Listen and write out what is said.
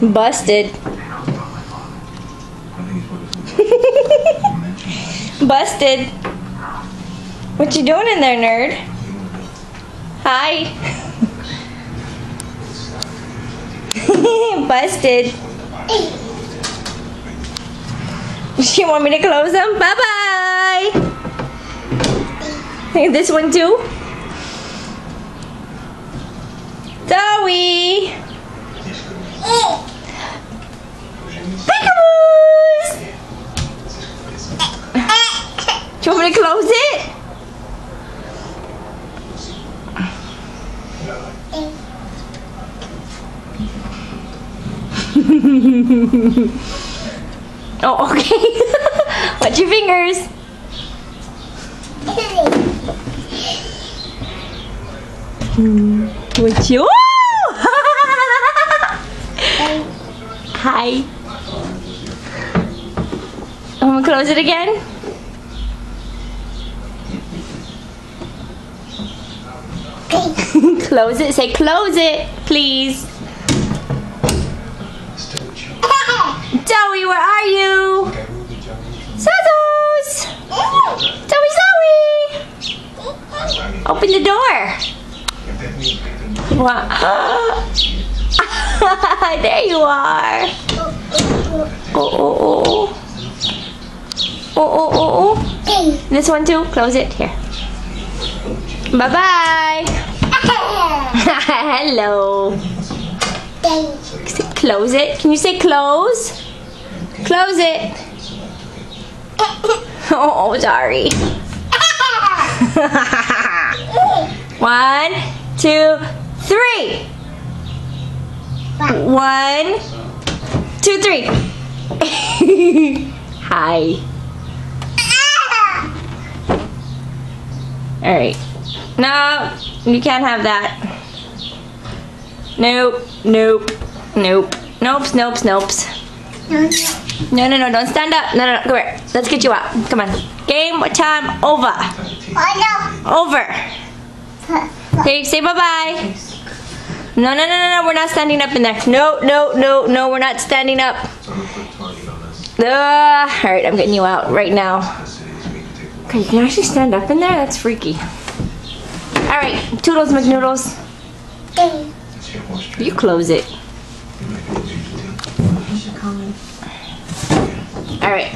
Busted. Busted. What you doing in there, nerd? Hi. Busted. You want me to close them? Bye-bye. This one too? Zoe. Peekaboos. Do you want me to close it? Oh, okay. Watch your fingers. What you? Hi. I'm gonna close it again. Close it. Say close it, please. Zoe, where are you? Zoe! Zoe! Open the door. Wow. There you are. Oh. Oh. This one too? Close it. Here. Bye-bye. Hello. Close it. Can you say close? Close it. Oh, sorry. 1, 2, 3. 1, 2, 3. Hi. Alright. No, you can't have that. Nope. Nopes. No, don't stand up. No, come here. Let's get you out. Come on. Game time over. Over. Okay, say bye-bye. No, we're not standing up in there. No, we're not standing up. Alright, I'm getting you out right now. Okay, you can actually stand up in there? That's freaky. Alright, Toodles McNoodles. You close it. Alright.